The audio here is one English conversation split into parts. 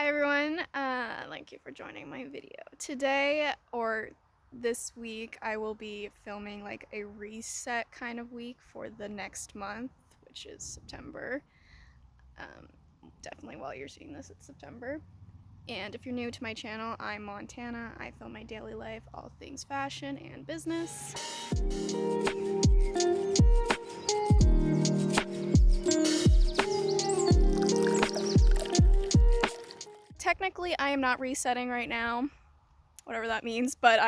Hi everyone, thank you for joining my video. Today, or this week, I will be filming like a reset kind of week for the next month, which is September. Definitely while you're seeing this, it's September. And if you're new to my channel, I'm Montana. I film my daily life, all things fashion and business. Technically, I am not resetting right now, whatever that means, but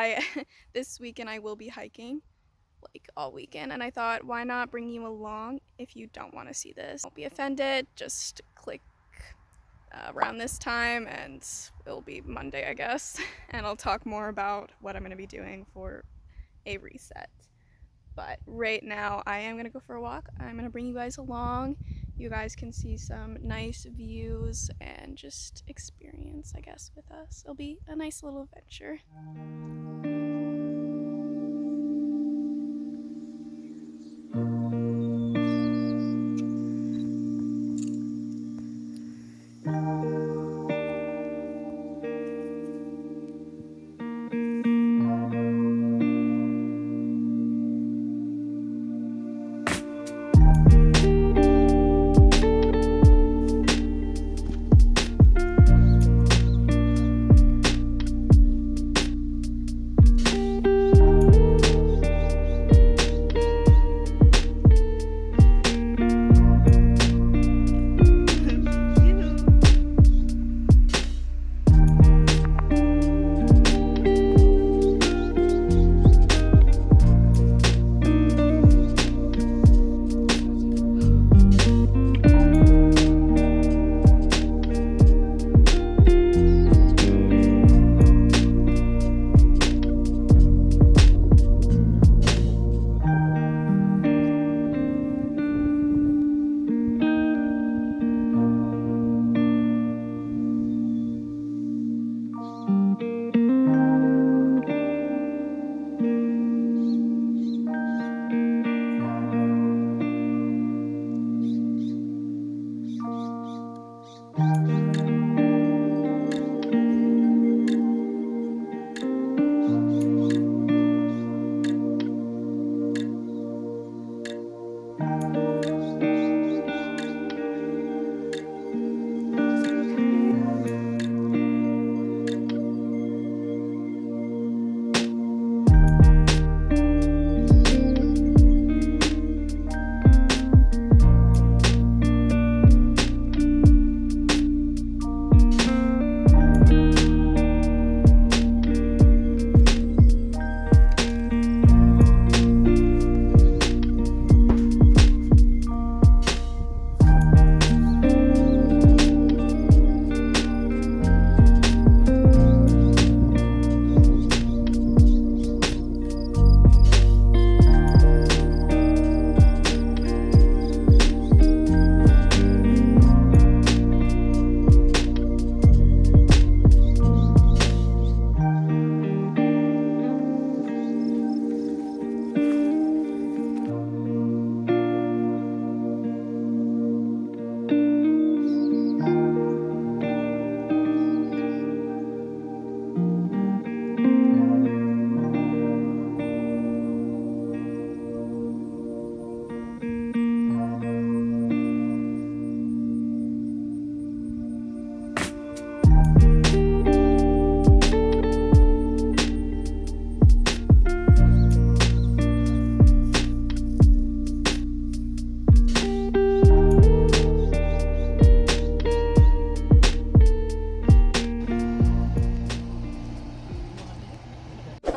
this weekend I will be hiking like all weekend, and I thought, why not bring you along if you don't want to see this? Don't be offended, just click around this time and it'll be Monday, I guess, and I'll talk more about what I'm going to be doing for a reset. But right now I am going to go for a walk. I'm going to bring you guys along. You guys can see some nice views and just experience, I guess, with us. It'll be a nice little adventure.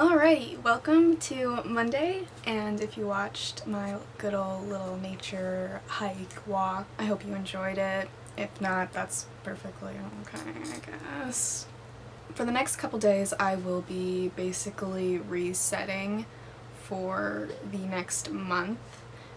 Alrighty, welcome to Monday, and if you watched my good old little nature hike walk, I hope you enjoyed it. If not, that's perfectly okay, I guess. For the next couple days, I will be basically resetting for the next month,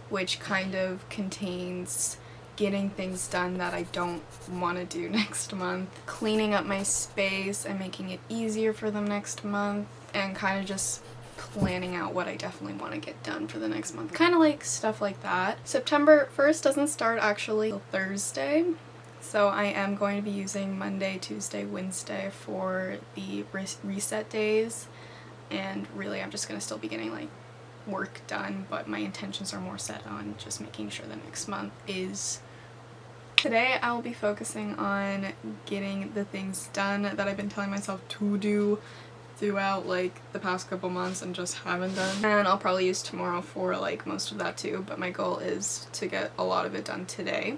which kind of contains getting things done that I don't want to do next month, cleaning up my space and making it easier for the next month, and kind of just planning out what I definitely want to get done for the next month. Kind of like stuff like that. September 1st doesn't start actually till Thursday, So I am going to be using Monday, Tuesday, Wednesday for the reset days, and really I'm just going to still be getting like work done, but my intentions are more set on just making sure the next month is. Today I will be focusing on getting the things done that I've been telling myself to do throughout like the past couple months and just haven't done. And I'll probably use tomorrow for like most of that too, but my goal is to get a lot of it done today.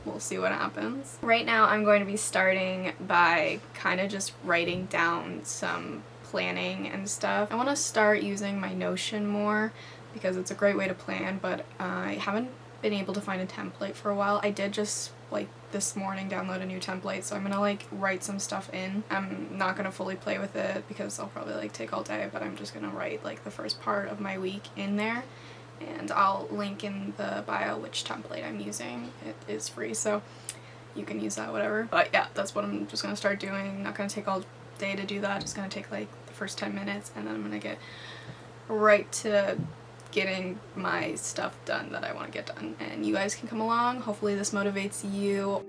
We'll see what happens. Right now I'm going to be starting by kind of just writing down some planning and stuff. I want to start using my Notion more because it's a great way to plan, but I haven't been able to find a template for a while. I did just like this morning download a new template, so I'm gonna like write some stuff in. I'm not gonna fully play with it because I'll probably like take all day, but I'm just gonna write like the first part of my week in there, and I'll link in the bio which template I'm using. It is free, so you can use that, whatever. But yeah, that's what I'm just gonna start doing. Not gonna take all day to do that, just gonna take like the first 10 minutes, and then I'm gonna get right to getting my stuff done that I want to get done. And you guys can come along. Hopefully this motivates you.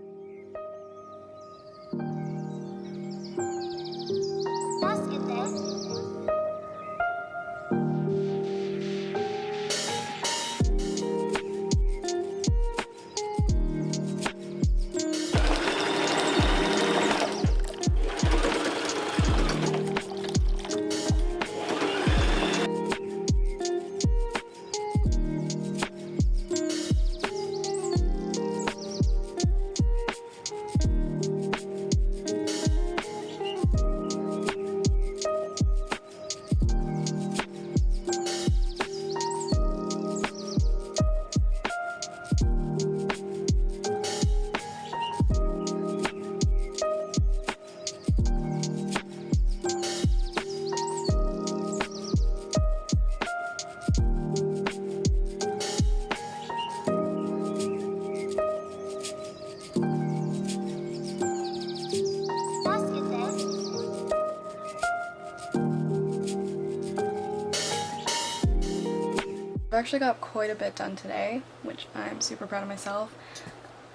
I've actually got quite a bit done today, which I'm super proud of myself.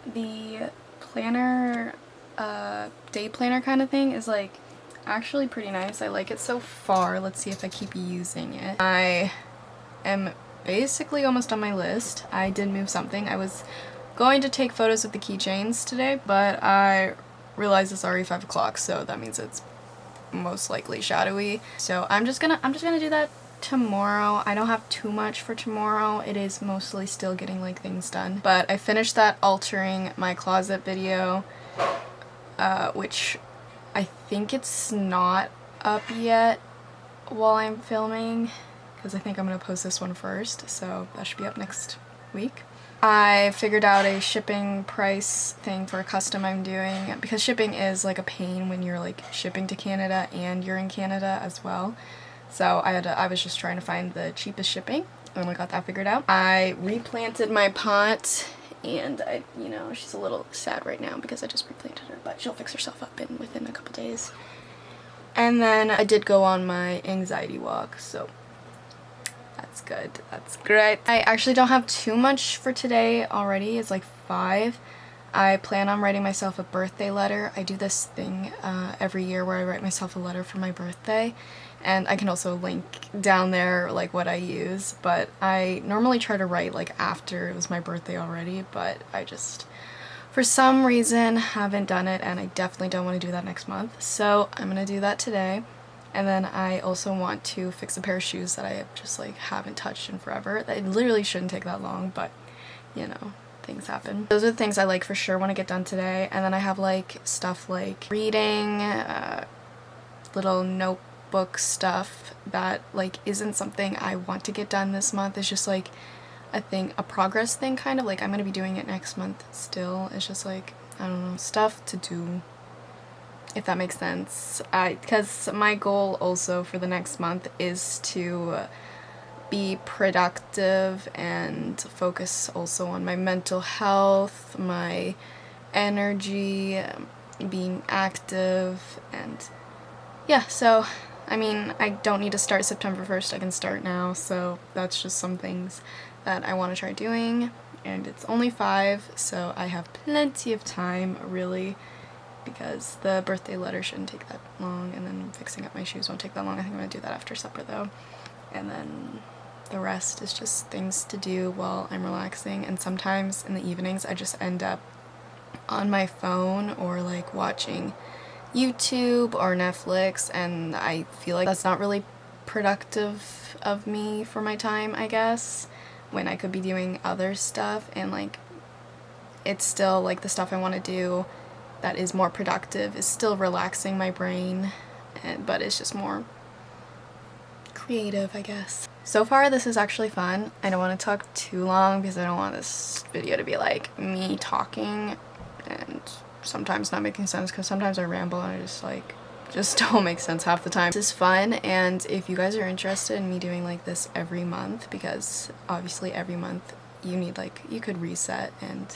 The planner, day planner kind of thing is like actually pretty nice. I like it so far. Let's see if I keep using it. I am basically almost on my list. I did move something. I was going to take photos of the keychains today, but I realized it's already 5 o'clock, so that means it's most likely shadowy. So I'm just gonna do that tomorrow. I don't have too much for tomorrow. It is mostly still getting like things done. But I finished that altering my closet video, which I think it's not up yet while I'm filming, because I think I'm gonna post this one first, so that should be up next week. I figured out a shipping price thing for a custom I'm doing, because shipping is like a pain when you're like shipping to Canada and you're in Canada as well. So I was just trying to find the cheapest shipping, and I got that figured out. I replanted my pot, and you know, she's a little sad right now because I just replanted her, but she'll fix herself up within a couple days. And then I did go on my anxiety walk, so that's good. That's great. I actually don't have too much for today already. It's like 5. I plan on writing myself a birthday letter. I do this thing every year where I write myself a letter for my birthday, and I can also link down there like what I use, but I normally try to write like after it was my birthday already, but I just for some reason haven't done it, and I definitely don't want to do that next month, so I'm gonna do that today. And then I also want to fix a pair of shoes that I just like haven't touched in forever. It literally shouldn't take that long, but you know, things happen. Those are the things I like for sure want to get done today. And then I have like stuff like reading, little notebook stuff that like isn't something I want to get done this month. It's just like a thing, a progress thing kind of. Like I'm gonna be doing it next month still. It's just like, I don't know, stuff to do, if that makes sense. Because my goal also for the next month is to be productive and focus also on my mental health, my energy, being active, and yeah, so I mean, I don't need to start September 1st, I can start now, so that's just some things that I want to try doing. and it's only 5, so I have plenty of time, really, because the birthday letter shouldn't take that long, and then fixing up my shoes won't take that long. I think I'm gonna do that after supper though, and then the rest is just things to do while I'm relaxing. And sometimes in the evenings I just end up on my phone or like watching YouTube or Netflix, and I feel like that's not really productive of me for my time, I guess, when I could be doing other stuff. And like, it's still like the stuff I want to do that is more productive is still relaxing my brain, but it's just more creative, I guess. So far this is actually fun. I don't want to talk too long because I don't want this video to be like me talking and sometimes not making sense, because sometimes I ramble and I just don't make sense half the time. This is fun, and if you guys are interested in me doing like this every month, because obviously every month you need you could reset and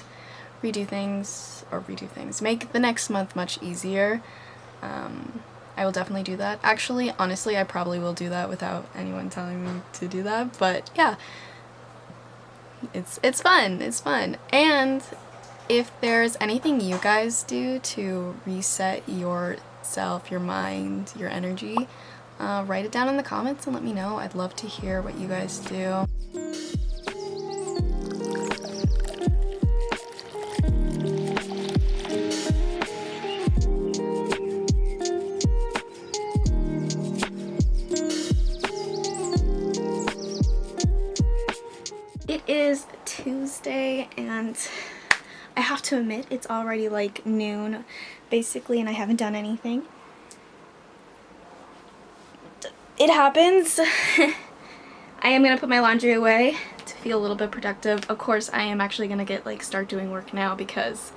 redo things, make the next month much easier. I will definitely do that. Actually, honestly, I probably will do that without anyone telling me to do that, but yeah. It's fun. It's fun. And if there's anything you guys do to reset yourself, your mind, your energy, write it down in the comments and let me know. I'd love to hear what you guys do. It is Tuesday, and I have to admit it's already like noon basically, and I haven't done anything. It happens. I am gonna put my laundry away to feel a little bit productive. Of course, I am actually gonna start doing work now because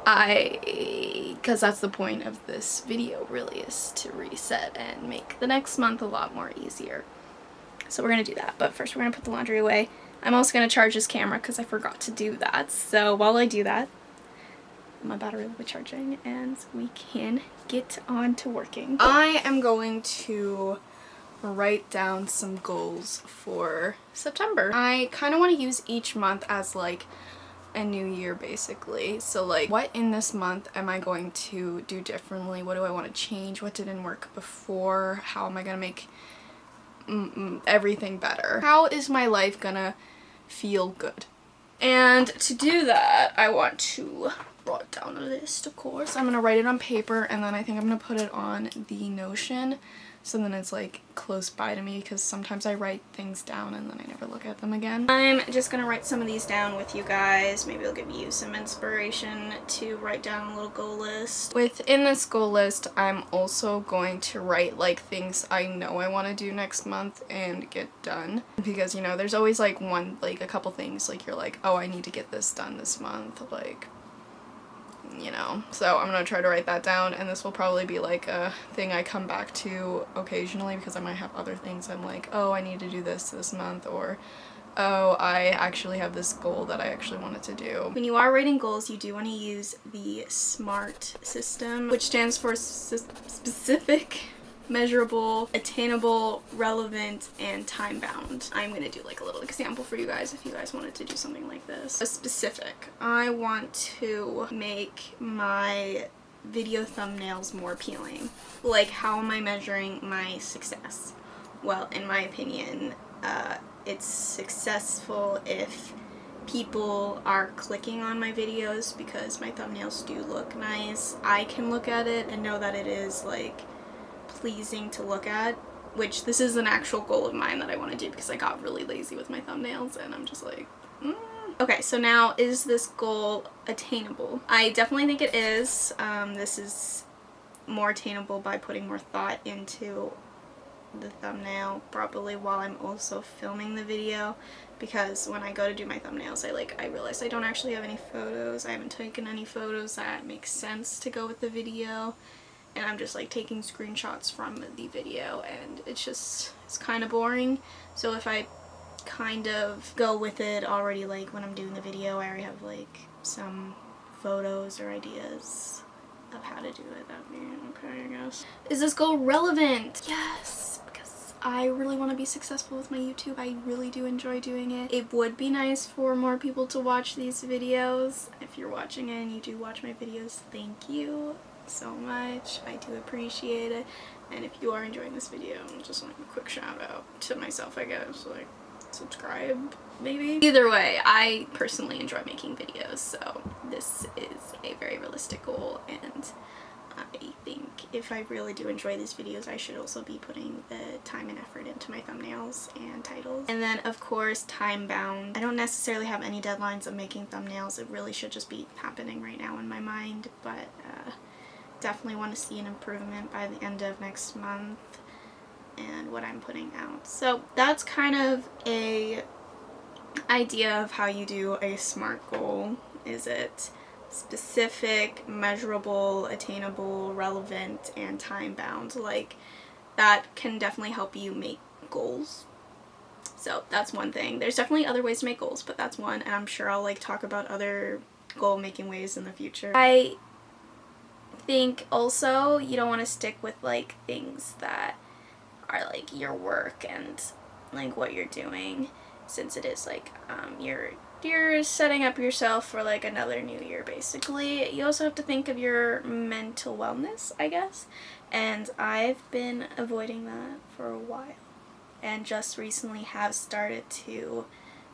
that's the point of this video, really, is to reset and make the next month a lot more easier. So we're gonna do that, but first we're gonna put the laundry away. I'm also gonna charge this camera because I forgot to do that. So while I do that, my battery will be charging and we can get on to working. I am going to write down some goals for September. I kind of want to use each month as like a new year, basically. So like, what in this month am I going to do differently? What do I want to change? What didn't work before? How am I gonna make everything better? How is my life gonna feel good? And to do that, I want to write down a list, of course. I'm gonna write it on paper, and then I think I'm gonna put it on the Notion, so then it's like close by to me, because sometimes I write things down and then I never look at them again. I'm just gonna write some of these down with you guys. Maybe it'll give you some inspiration to write down a little goal list. Within this goal list, I'm also going to write like things I know I want to do next month and get done, because you know, there's always like a couple things like you're like, oh, I need to get this done this month, like, you know. So I'm gonna try to write that down, and this will probably be like a thing I come back to occasionally, because I might have other things I'm like, oh, I need to do this month, or oh, I actually have this goal that I actually wanted to do. When you are writing goals, you do want to use the SMART system, which stands for specific, measurable, attainable, relevant, and time-bound. I'm gonna do like a little example for you guys if you guys wanted to do something like this. A specific. I want to make my video thumbnails more appealing. Like, how am I measuring my success? Well, in my opinion, it's successful if people are clicking on my videos, because my thumbnails do look nice. I can look at it and know that it is like pleasing to look at, which this is an actual goal of mine that I want to do, because I got really lazy with my thumbnails and I'm just like, Okay, so now, is this goal attainable? I definitely think it is. This is more attainable by putting more thought into the thumbnail, probably while I'm also filming the video, because when I go to do my thumbnails, I realize I don't actually have any photos. I haven't taken any photos that make sense to go with the video, and I'm just like taking screenshots from the video, and it's kind of boring. So if I kind of go with it already, like when I'm doing the video, I already have like some photos or ideas of how to do it. That'd be okay, I guess. Is this goal relevant? Yes, because I really want to be successful with my YouTube. I really do enjoy doing it. It would be nice for more people to watch these videos. If you're watching it and you do watch my videos, thank you so much. I do appreciate it. And if you are enjoying this video, just like a quick shout out to myself, I guess, like subscribe maybe. Either way, I personally enjoy making videos, so this is a very realistic goal, and I think if I really do enjoy these videos, I should also be putting the time and effort into my thumbnails and titles. And then of course, time bound. I don't necessarily have any deadlines of making thumbnails. It really should just be happening right now in my mind, but definitely want to see an improvement by the end of next month and what I'm putting out. So that's kind of a idea of how you do a SMART goal. Is it specific, measurable, attainable, relevant, and time-bound? Like, that can definitely help you make goals. So that's one thing. There's definitely other ways to make goals, but that's one, and I'm sure I'll like talk about other goal-making ways in the future. I think also you don't want to stick with like things that are like your work and like what you're doing, since it is like you're setting up yourself for like another new year basically. You also have to think of your mental wellness, I guess, and I've been avoiding that for a while and just recently have started to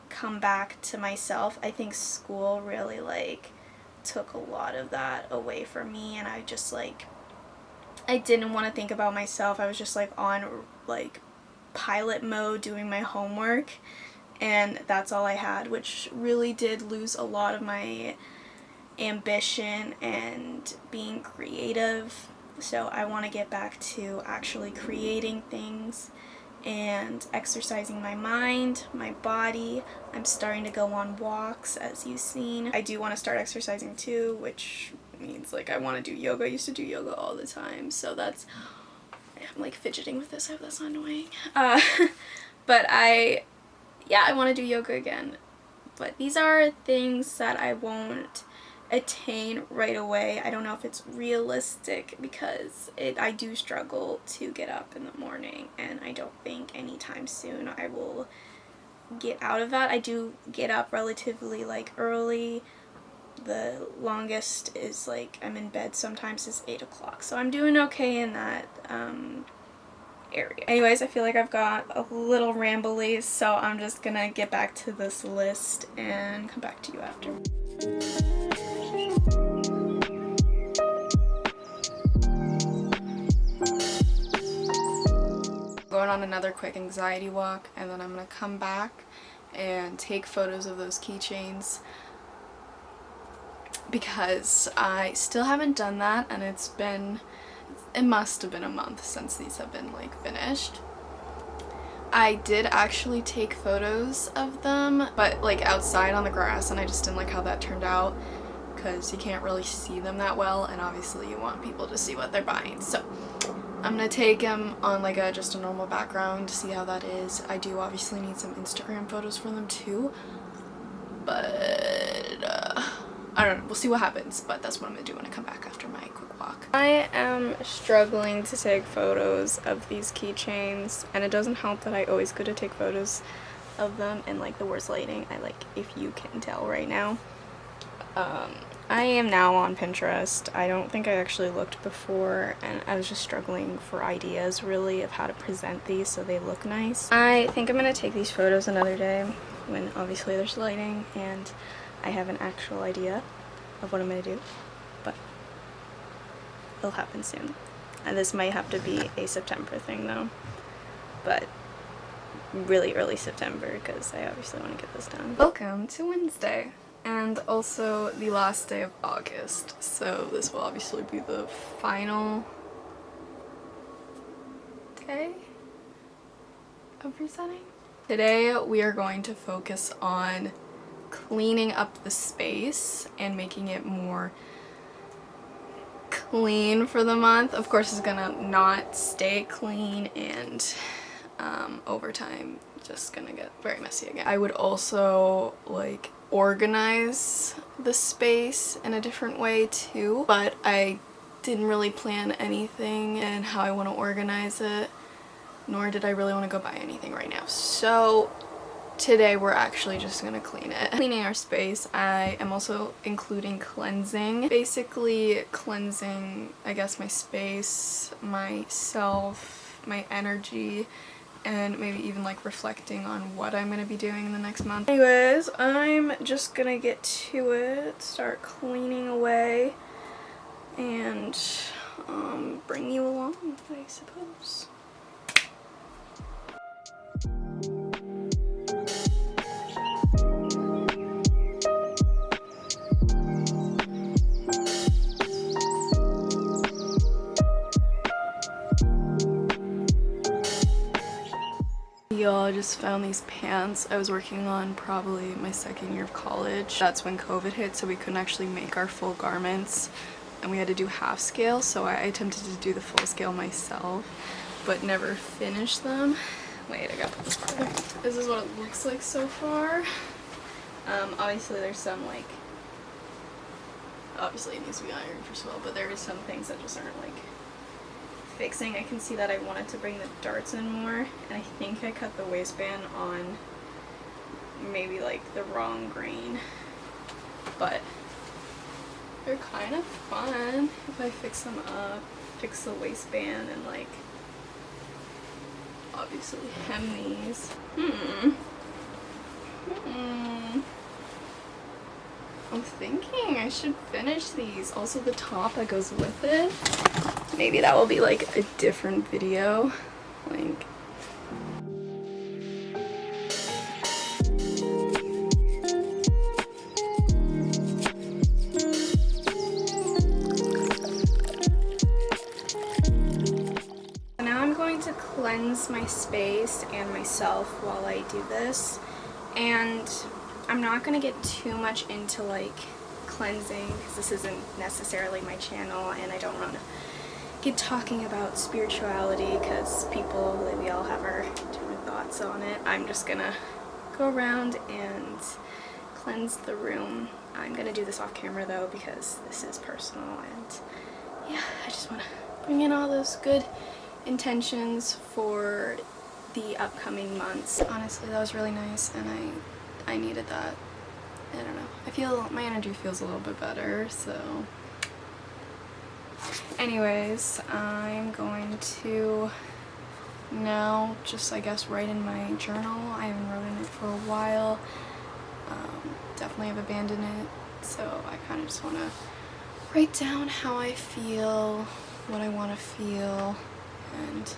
come back to myself. I think school really like took a lot of that away from me, and I just like I didn't want to think about myself. I was just like on like pilot mode doing my homework, and that's all I had, which really did lose a lot of my ambition and being creative. So I want to get back to actually creating things and exercising my mind, my body. I'm starting to go on walks, as you've seen. I do want to start exercising too, which means like I want to do yoga. I used to do yoga all the time, so that's, I'm like fidgeting with this, I hope that's not annoying. But I want to do yoga again. But these are things that I won't attain right away. I don't know if it's realistic because I do struggle to get up in the morning, and I don't think anytime soon I will get out of that. I do get up relatively like early. The longest is like I'm in bed sometimes is 8 o'clock, so I'm doing okay in that area. Anyways, I feel like I've got a little rambly, so I'm just gonna get back to this list and come back to you after. Going on another quick anxiety walk, and then I'm gonna come back and take photos of those keychains because I still haven't done that, and it must have been a month since these have been like finished. I did actually take photos of them, but like outside on the grass, and I just didn't like how that turned out because you can't really see them that well, and obviously you want people to see what they're buying. So I'm gonna take them on like just a normal background to see how that is. I do obviously need some Instagram photos for them too, but I don't know, we'll see what happens, but that's what I'm gonna do when I come back after my quick walk. I am struggling to take photos of these keychains, and it doesn't help that I always go to take photos of them in like the worst lighting. If you can tell right now. I am now on Pinterest. I don't think I actually looked before, and I was just struggling for ideas really of how to present these so they look nice. I think I'm gonna take these photos another day when obviously there's lighting and I have an actual idea of what I'm gonna do, but it'll happen soon. And this might have to be a September thing though, but really early September because I obviously want to get this done. Welcome to Wednesday, and also the last day of August, so this will obviously be the final day of resetting. Today we are going to focus on cleaning up the space and making it more clean for the month. Of course, it's gonna not stay clean, and over time just gonna get very messy again. I would also like organize the space in a different way too, but I didn't really plan anything and how I want to organize it. nor did I really want to go buy anything right now. So today we're actually just gonna clean it. Cleaning our space, I am also including cleansing. Basically cleansing, I guess, my space, myself, my energy, and maybe even like reflecting on what I'm gonna be doing in the next month. Anyways, I'm just gonna get to it, start cleaning away, and bring you along, I suppose. Y'all, I just found these pants I was working on probably my second year of college. That's when COVID hit, so we couldn't actually make our full garments and we had to do half scale, so I attempted to do the full scale myself but never finished them. Wait, I gotta put this together. This is what it looks like so far. Obviously there's some like, obviously it needs to be ironed first of all, but there is some things that just aren't like fixing. I can see that I wanted to bring the darts in more, and I think I cut the waistband on maybe like the wrong grain, but they're kind of fun if I fix them up, fix the waistband, and like obviously hem these. I'm thinking I should finish these. Also the top that goes with it. Maybe that will be like a different video. Like, now I'm going to cleanse my space and myself while I do this. And I'm not going to get too much into like cleansing because this isn't necessarily my channel, and I don't want to get talking about spirituality because people, like, we all have our different thoughts on it. I'm just gonna go around and cleanse the room. I'm gonna do this off camera though because this is personal, and yeah, I just want to bring in all those good intentions for the upcoming months. Honestly, that was really nice, and I needed that. I don't know. I feel my energy feels a little bit better, so anyways, I'm going to now just, I guess, write in my journal. I haven't written it for a while. Definitely have abandoned it, so I kind of just want to write down how I feel, what I want to feel, and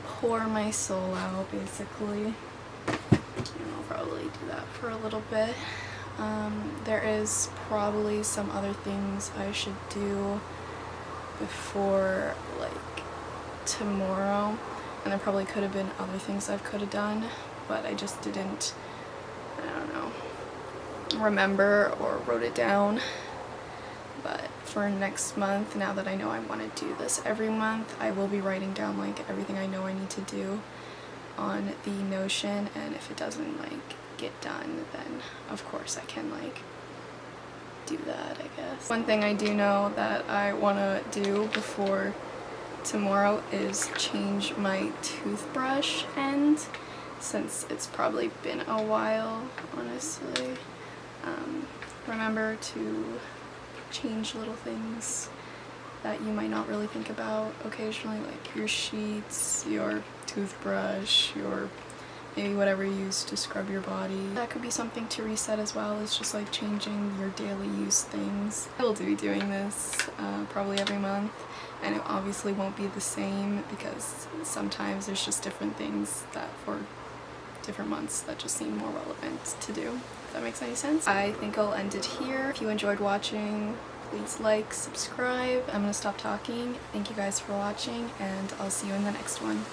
pour my soul out, basically. And I'll probably do that for a little bit. There is probably some other things I should do before like tomorrow, and there probably could have been other things I could have done, but I just didn't, I don't know, remember or wrote it down. But for next month, now that I know I want to do this every month, I will be writing down like everything I know I need to do on the Notion, and if it doesn't like get done, then of course I can like do that, I guess. One thing I do know that I want to do before tomorrow is change my toothbrush end, since it's probably been a while, honestly. Remember to change little things that you might not really think about occasionally, like your sheets, your toothbrush, your maybe whatever you use to scrub your body. That could be something to reset as well. It's just like changing your daily use things. I will be doing this probably every month, and it obviously won't be the same because sometimes there's just different things that for different months that just seem more relevant to do. If that makes any sense. I think I'll end it here. If you enjoyed watching, please like, subscribe. I'm gonna stop talking. Thank you guys for watching, and I'll see you in the next one.